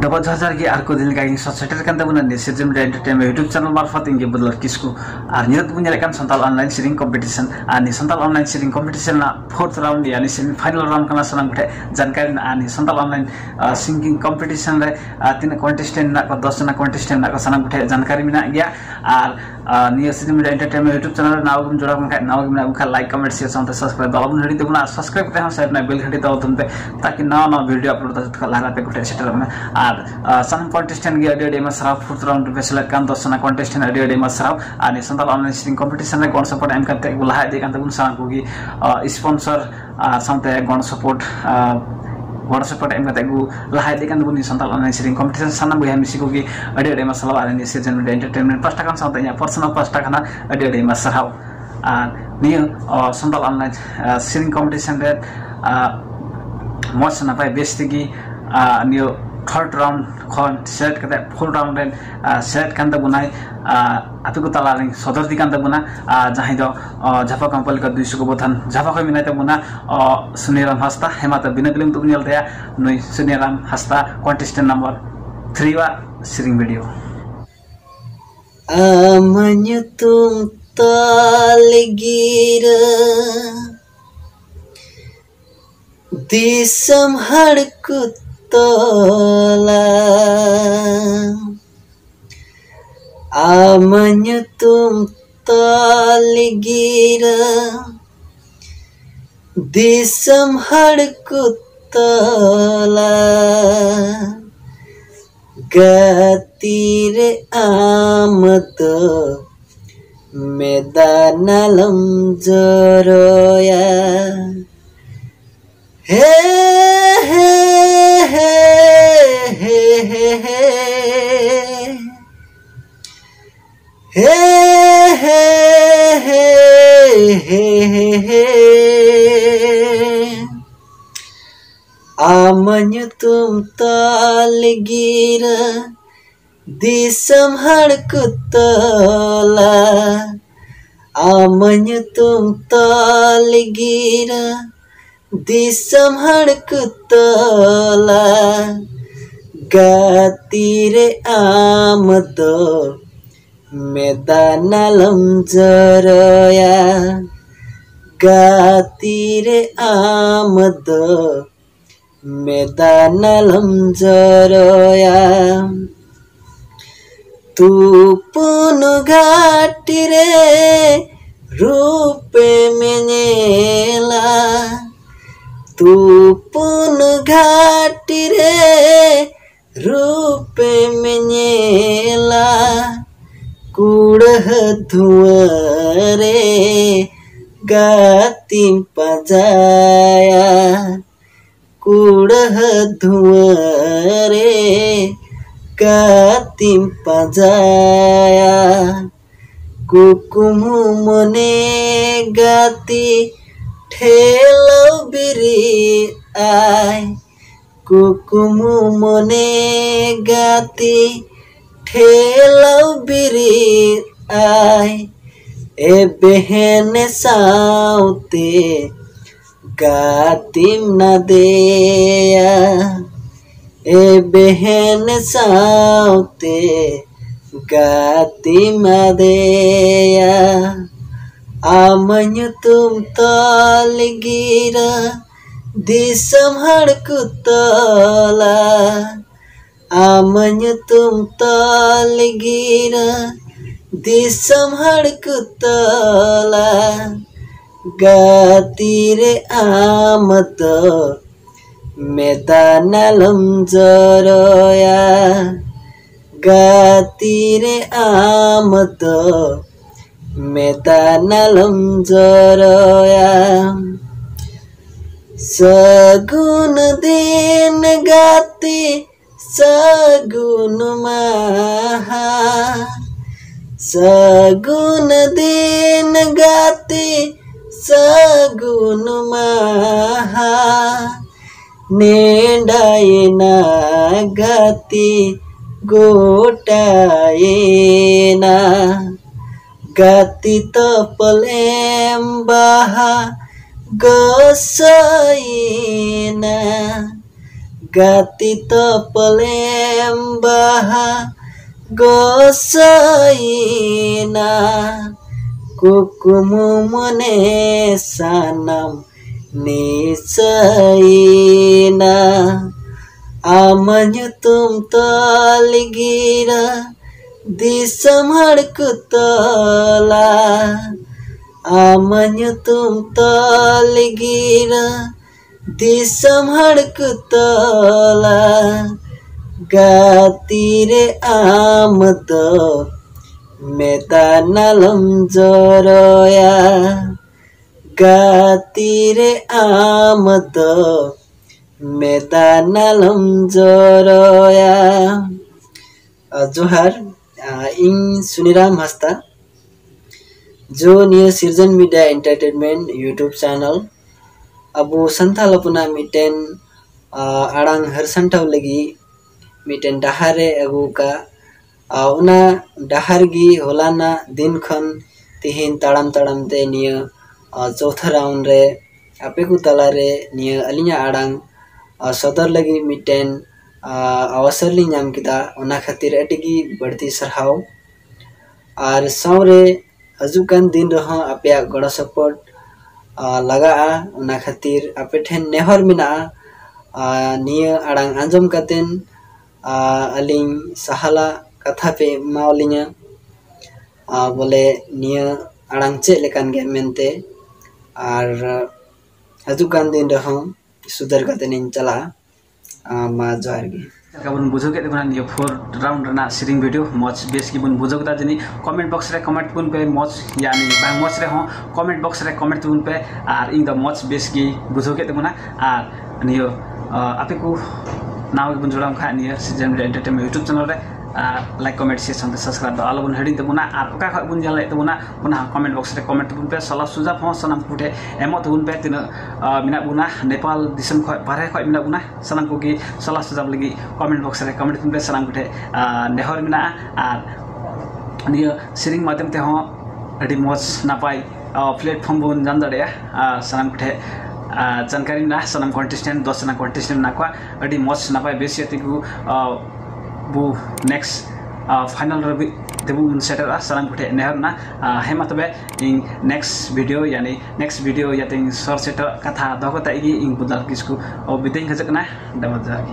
जब जहाजार की अर्को दिन का shutter kan tabuna ni Sejam Entertainment YouTube channel marfat inge budlar kisku niat punya rekan santal online sering competition ani santal online sering competition na 4th round yani semi final round kana sanang bute jankari na ani santal online singing competition re tina contestant na ko 10 na contestant na ko sanang bute jankari mina gya ar ni Sejam Entertainment YouTube channel na agum jora kan na agum na like comment share sante subscribe balabun hadi tabuna subscribe te ham side na bell घंटी दबाओ तुमपे ताकि नवा video upload होता है लगा पे कुछ shutter में और सन कॉन्टेस्टेंट की ऑडियो में सराव 4th राउंड पे सिलेक्ट कर 10 कॉन्टेस्टेंट ऑडियो में सराव आणि संताल ऑनलाइन सिंगिंग कंपटीशन में गण सपोर्ट एम करते गुला दे kan tabun sang को स्पॉन्सर sampai गण सपोर्ट एम करते गु लहाय दे kan tabun Santal online singing competition सना बुया मिसी को की ऑडियो में सराव आणि Sejam Entertainment पास्टा kan sampai nya पर्सनल पास्टा kana ऑडियो में सराव nih Santal online singing competition रे मोस्ट नापाय बेस्ट की नियो 3rd राउंड खन सेट करते 4th राउंड रे सेट कांदा बुनाय आपे को तलालिंग सदर दि कांदा बुना जहां दो झापा कंपल का 200 को बथन झापा को मिनाते बुना सुनीराम हस्ता हेमाता बिनगलिम तो नियल दया नय सुनीराम हस्ता कॉन्टेस्टेंट नंबर 3 वा सिरिंग video Menyutung tali gira di samhadku tola menyutung tali gira di samhadku tola gatire amto medanalam joroya he he he he he he he he menyutung tali gira di samhadku tola menyutung tali gira di samhadku tola gatire amdo medanalam joroya gatire amdo medanalam joroya tu pun gatire rupe menyela tu pun gatire rupe menyela kudah dhuare gatim pajaya kudah dhuare gatim pajaya kukumu mone gati ठेलो बिरी आय कुकुमु मने गाती ठेलो बिरी आय ए बहन साउते गातिम न देया ए बहन साउते गातिम न देया menyutung tali gira di samhadku tola menyutung tali gira di samhadku tola gatire amto medanalam joroya gatire amto medanalam joroya sagun din gati sagun maha sagun din gati sagun maha nendaina gati gotaina gati topel embaha gosaina gati to pelem baha gosaina kukumu mone sanam nisaina amanyutum toligira disamhadku tola amanyutum toligira disamhadku tola gatire amdo metanalam joroya gatire amdo metanalam joroya. जोहार इन सुनिराम हस्ता जो निया सिर्जन media entertainment YouTube channel अबु संथाल अपना मिटेन आड़ांग हरसंटाव लगी मिटेन डहारे अगु का उना डहार गी होलाना दिन खन तिहिन ताड़ाम ताड़ाम ते निया चौथा राउंड रे आपे को तला रे निया अलिया आड़ांग सदर लगी मिटेन अवसर ली नाम किदा उना खातिर अटिगी बढ़ती सरहाव और सावरे हजुकान दिन रह आपे गड़ा सपोर्ट लगा उना खातिर आपे ठेन नेहर मिना निया आड़ांग आंजम कातेन अलिंग सहाला कथा पे मावलिnya बोले निया आड़ांग चे लेकान गे मेनते और हजुकान दिन रह सुधर कातेन चला मा जोहार गे बन बुझो के देखना ये 4 राउंड रना सिरिंग वीडियो मच बेस की बन बुझो ता जनी कमेंट बॉक्स रे कमेंट पुन पे मच यानी बा मच रे हो कमेंट बॉक्स रे कमेंट पुन पे आर इन द मच बेस की बुझो के देखना आर नियो आपे को नाव बन जोड़ाम खा नियो सीजन एंटरटेनमेंट यूट्यूब चैनल रे लाइक कमेंट शेयर संते सब्सक्राइब द आलो बन हेडिंग तबुना आर ओका ख बन जले तबुना पुनः कमेंट बॉक्स रे कमेंट पुन पे सला सुझाव हो सनम कुटे एमो तबुन पे तिन मिना बुना नेपाल दिसम ख बारे ख मिना बुना सनम को की सला सुझाव लगी कमेंट बॉक्स रे कमेंट पुन पे सनम कुटे नेहर मिना आर नियो सिरिंग माध्यम ते हो अडी मच नापाई प्लेटफॉर्म बन जान दड़े सनम कुटे जानकारी ना सनम कंटेस्टेंट 10 जना कंटेस्टेंट ना को अडी मच नापाई बेसी तिगु बु नेक्स्ट फाइनल रवि देबु सेटर सनम कुटे नेहर ना हेमा तबे इन नेक्स्ट वीडियो यानी नेक्स्ट वीडियो यातिंग सर सेटर कथा दगता इगी इन बुदल किसको बिदिंग खजकना दमजा